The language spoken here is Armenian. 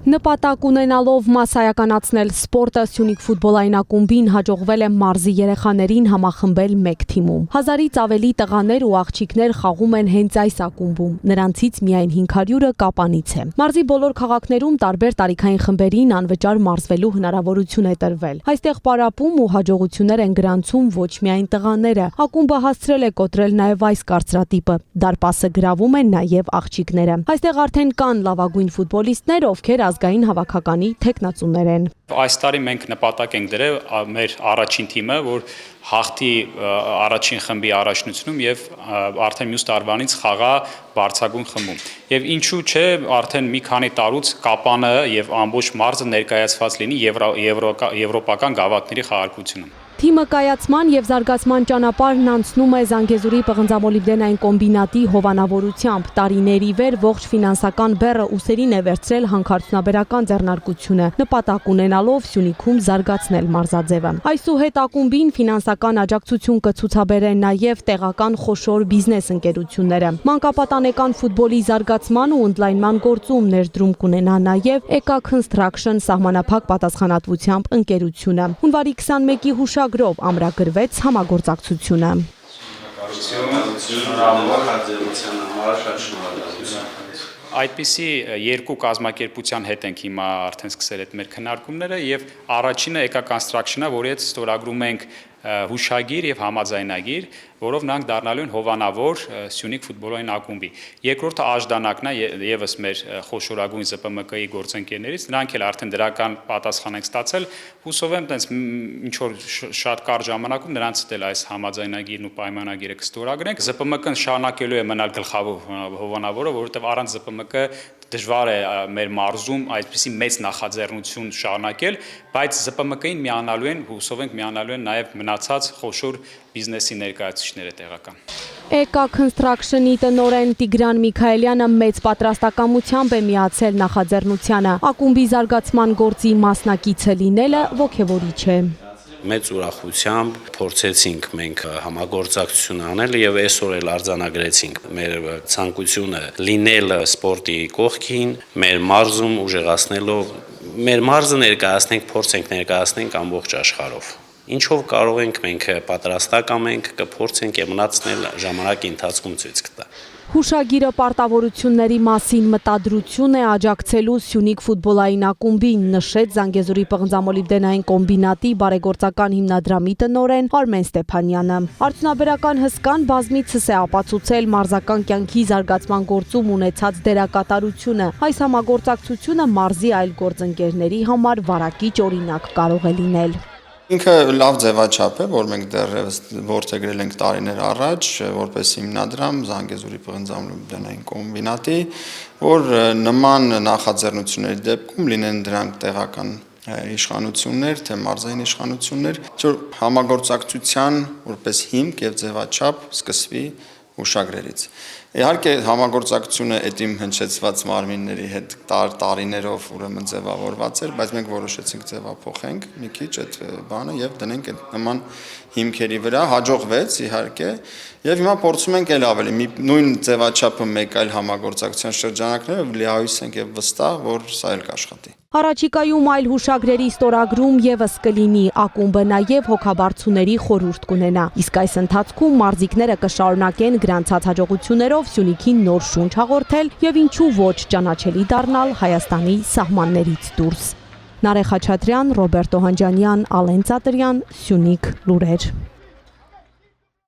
Նպատակ ունենալով մասսայականացնել սպորտը, Սյունիք ֆուտբոլային ակումբին հաջողվել է մարզի երեխաներին համախմբել մեկ թիմում։ 1000-ից ավելի տղաներ ու աղջիկներ խաղում են հենց այս ակումբում, նրանցից միայն 500-ը Կապանից է։ Մարզի բոլոր քաղաքներում տարբեր տարիքային խմբերին անվճար մարզվելու հնարավորություն է տրվել։ Այստեղ պարապում ու հաջողություններ են գրանցում ոչ միայն տղաները, ակումբը հասցրել է կոտրել նաև այս կարծրատիպը։ Դարպասը գրավում են նաև աղջիկները։ Այստեղ արդեն կան լավագույն ֆուտբոլիստներ, ովքեր ազգային հավաքականի թեկնածուներ են։ Այս տարի մենք նպատակ ենք դրել մեր առաջին թիմը, որ հաղթի առաջին խմբի առաջնությունում եւ արդեն մյուս տարվանից խաղա բարձրագույն խմբում։ Եվ ինչու՞ չէ, արդեն մի քանի տարուց Կապանը եւ ամբողջ մարզը ներկայացված լինի եվրոպական գավաթների խաղարկությունում։ Թիմը կայացման եւ զարգացման ճանապարհն անցնում է Զանգեզուրի պղնձամոլիբդենային կոմբինատի հովանավորությամբ։ Տարիների վեր ողջ ֆինանսական բեռը ուսերին է վերցրել հանքարդյունաբերական ձեռնարկությունը, նպատակ ունենալով Սյունիքում զարգացնել մարզաձևը։ Այսուհետ ակումբին ֆինանսական աջակցություն կցուցաբերեն նաեւ տեղական խոշոր բիզնես ընկերությունները։ Մանկապատանեկան ֆուտբոլի զարգացման ու ընդլայնման գործում ներդրում կունենա նաեւ EKA Construction սահմանափակ պատասխանատվությամբ ընկերությունը։ Հունվարի 21-ի հուշագրով ամրագրվեց համագործակցությունը։ Այդպիսի երկու կազմակերպության հետ ենք հիմա արդեն սկսել այդ մեր քննարկումները եւ առաջինը EKA Construction-ը, որի հետ ստորագրում ենք հուշագիր եւ համաձայնագիր, որով նրանք դառնալու են հովանավոր Սյունիք ֆուտբոլային ակումբի։ Երկրորդը Աժդանակն է եւս մեր խոշորագույն ԶՊՄԿ-ի գործընկերներից, նրանք էլ արդեն դրական պատասխան են ստացել։ Հուսով եմ, տենց ինչ որ շատ կարճ ժամանակում նրանց էլ այս համաձայնագիրն ու պայմանագիրը կստորագրենք։ ԶՊՄԿ-ն շարունակելու է մնալ գլխավոր հովանավորը, որովհետեւ առանց ԶՊՄԿ դժվար է մեր մարզում այսպիսի մեծ նախաձեռնություն շարունակել, բայց ԶՊՄԿ-ին միանալու են, հուսով ենք միանալու են նաև մնացած խոշոր բիզնեսի ներկայացուցիչները տեղական։ EKA Construction-ի տնօրեն Տիգրան Միքայելյանը մեծ պատրաստակամությամբ է միացել նախաձեռնությանը։ Ակումբի զարգացման գործի մասնակիցը լինելը ոգևորիչ է։ Մեծ ուրախությամբ փորձեցինք մենք համագործակցություն անել եւ այսօր էլ արձանագրեցինք մեր ցանկությունը լինել սպորտի կողքին, մեր մարզում ուժեղացնելով, մեր մարզը ներկայացնենք, փորձենք ներկայացնենք ամբողջ աշխարհով։ Ինչով կարող ենք մենք պատրաստակամ ենք, կփորձենք եւ մնացնել ժամանակի ընթացքում ցույց կտա։ Հուշագիրը պարտավորությունների մասին մտադրություն է աջակցելու Սյունիք ֆուտբոլային ակումբին, նշեց Զանգեզուրի պղնձամոլիբդենային կոմբինատի բարեգործական հիմնադրամի տնօրեն Արմեն Ստեփանյանը։ Արդյունաբերական հսկան բազմիցս է ապացուցել մարզական կյանքի զարգացման գործում ունեցած դերակատարությունը։ Այս համագործակցությունը մարզի այլ գործընկերների համար վարակիչ օրինակ կարող է լինել։ Ինքը լավ ձևաչափ է, որ մենք դեռևս որդեգրել ենք տարիներ առաջ, որպես հիմնադրամ Զանգեզուրի պղնձամոլիբդենային կոմբինատի, որ նման նախաձեռնությունների դեպքում լինեն դրանք տեղական իշխանություններ, թե մարզային իշխանություններ, որ համագործակցության որպես հիմք եւ ձևաչափ սկսվի հուշագրերից։ Իհարկե համագործակցությունը այդ իմ հնչեցված մարմինների հետ տարիներով ուրեմն ձևավորված էր, բայց մենք որոշեցինք ձևափոխենք մի քիչ այդ բանը եւ դնենք այդ նման հիմքերի վրա, հաջողվեց իհարկե, եւ հիմա փորձում ենք ել ավելի նույն ձևաչափը մեկ այլ համագործակցության շրջանակներով լիահույս ենք եւ վստահ, որ սա էլ կաշխատի։ Առաջիկայում այլ հուշագրերի ստորագրում եւս կլինի, ակումբը նաեւ հոգաբարձուների խորհուրդ կունենա։ Իսկ այս ընթացքում մարզիկները կշարունակեն գրանցած հաջողություններով Սյունիքին նոր շունչ հաղորդել եւ ինչու ոչ ճանաչելի դառնալ Հայաստանի սահմաններից դուրս։ Նարեխ Խաչատրյան, Ռոբերտ Օհանջանյան, Ալեն Ծատրյան, Սյունիք լուրեր։